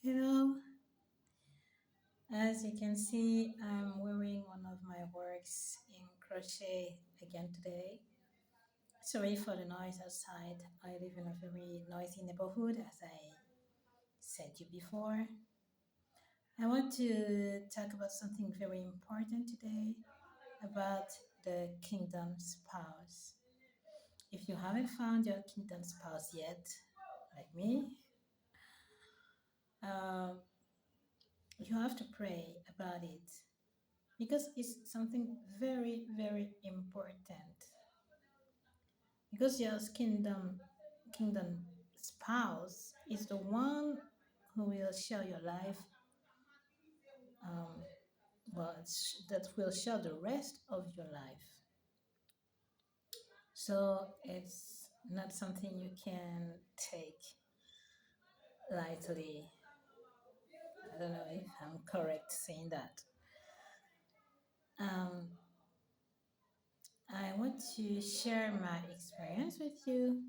You know, as you can see, I'm wearing one of my works in crochet again today. Sorry for the noise outside. I live in a very noisy neighborhood, as I said you before. I want to talk about something very important today about the kingdom spouse. If you haven't found your kingdom spouse yet, like me, um, you have to pray about it because it's something very, very important. Because your kingdom spouse is the one who will share your life, um, that will share the rest of your life. So it's not something you can take lightly. I don't know if I'm correct saying that. Um, I want to share my experience with you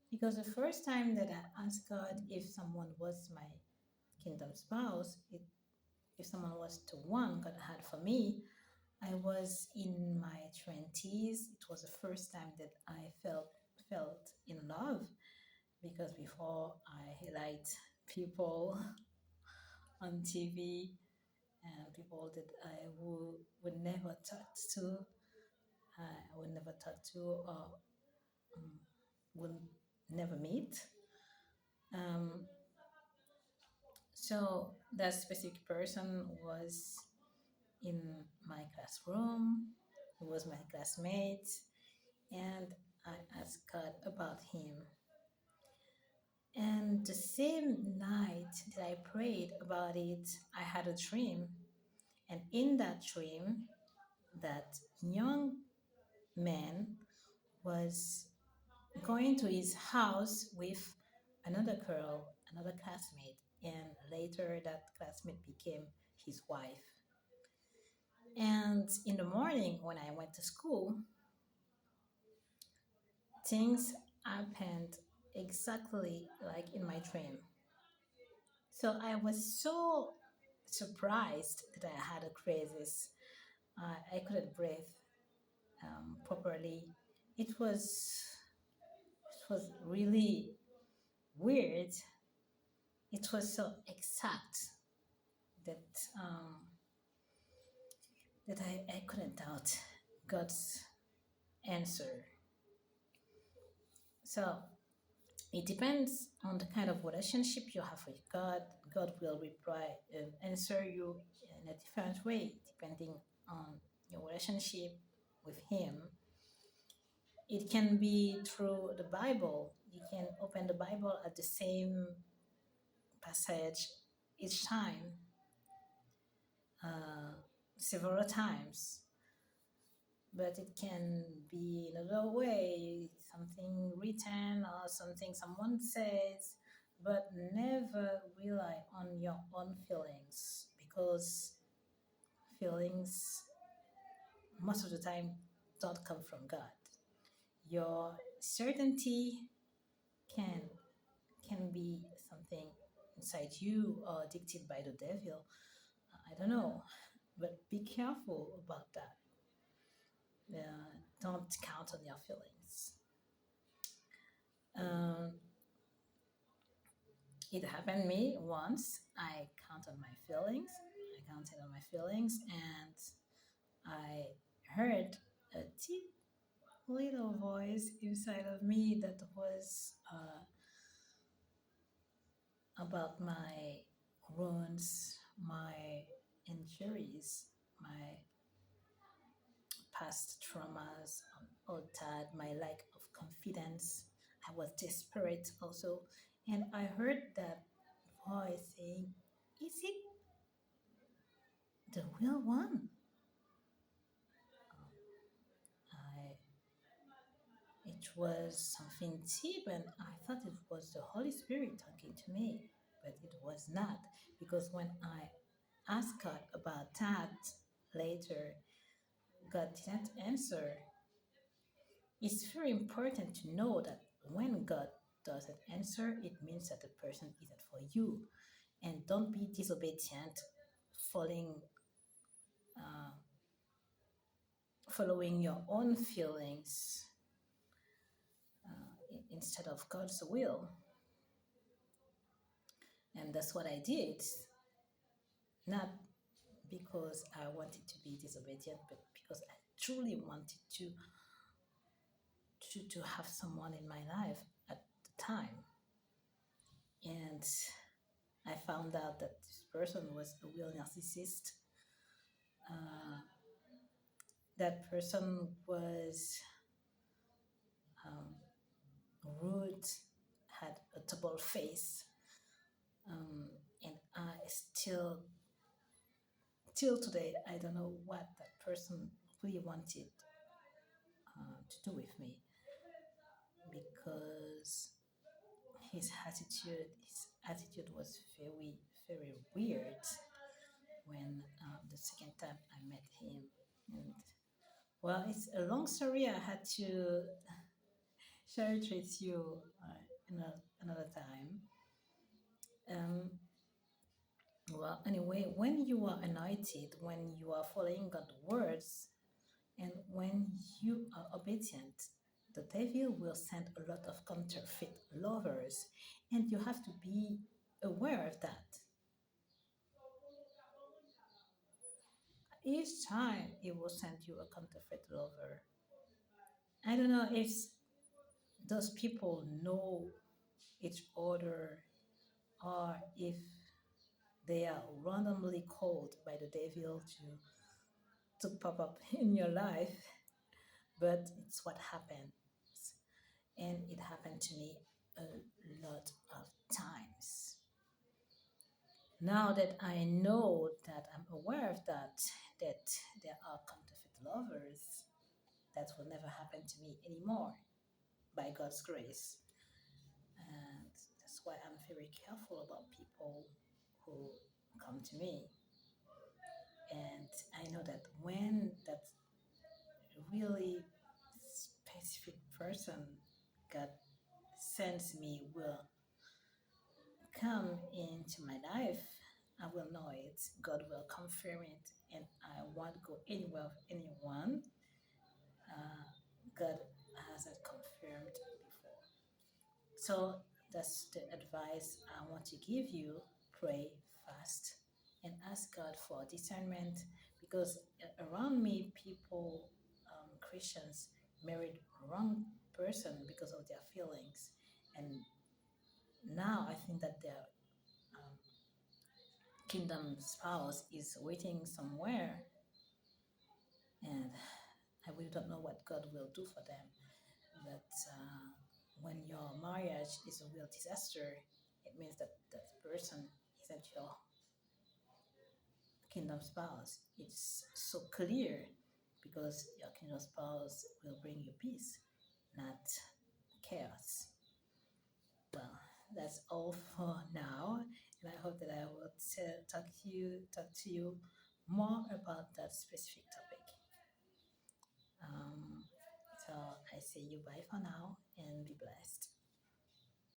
because the first time that I asked God if someone was my kingdom spouse, if someone was the one God had for me, I was in my 20s. It was the first time that I felt in love because before I liked people on TV and people that would never talk to. I would never talk to or um, would never meet. Um, so that specific person was in my classroom. He was my classmate, and I asked God about him. And the same night that I prayed about it, I had a dream. And in that dream, that young man was going to his house with another girl, another classmate, and later that classmate became his wife. And in the morning, when I went to school, things happened exactly like in my dream. So I was so surprised that I had a crisis. I couldn't breathe properly. It was it was really weird. It was so exact that I couldn't doubt God's answer. So it depends on the kind of relationship you have with God. God will reply and answer you in a different way depending on your relationship with Him. It can be through the Bible. You can open the Bible at the same passage each time, uh, several times. But it can be another way, something written or something someone says, but never rely on your own feelings because feelings most of the time don't come from God. Your certainty can can be something inside you or dictated by the devil. I don't know, but be careful about that. Don't count on your feelings. Um, it happened to me once. I count on my feelings. I counted on my feelings, and I heard a deep little voice inside of me that was about my wounds, my injuries, my past traumas, all that, my lack of confidence. I was desperate also. And I heard that voice saying, "Is it the real one?" I, it was something deep, and I thought it was the Holy Spirit talking to me, but it was not. Because when I asked God about that later, God didn't answer. It's very important to know that when God doesn't answer, it means that the person isn't for you. and don't be disobedient, following uh, following your own feelings instead of God's will. And that's what I did, not because I wanted to be disobedient, but because I truly wanted to have someone in my life at the time. And I found out that this person was a real narcissist. Uh, that person was um, rude, had a double face, and I still, till today, I don't know what that person really wanted to do with me, because his attitude was very, very weird when the second time I met him. And well, it's a long story. I had to share it with you another time. Um, well, anyway, when you are anointed, when you are following God's words, and when you are obedient, the devil will send a lot of counterfeit lovers, and you have to be aware of that. Each time he will send you a counterfeit lover. I don't know if those people know each other, or if they are randomly called by the devil to pop up in your life, but it's what happens. And it happened to me a lot of times. Now that I know, that I'm aware of that there are counterfeit lovers, that will never happen to me anymore by God's grace. And that's why I'm very careful about people who come to me. And I know that when that really specific person God sends me will come into my life, I will know it. God will confirm it, and I won't go anywhere with anyone God hasn't confirmed before. So that's the advice I want to give you. Pray, fast, and ask God for discernment, because around me, people, Christians, married wrong person because of their feelings. And now I think that their um, kingdom spouse is waiting somewhere, and I really don't know what God will do for them. But when your marriage is a real disaster, it means that that person isn't your kingdom spouse. It's so clear, because your kingdom spouse will bring you peace, not chaos. Well, that's all for now, and I hope that I will talk to you more about that specific topic. Um, so I say you bye for now, and be blessed.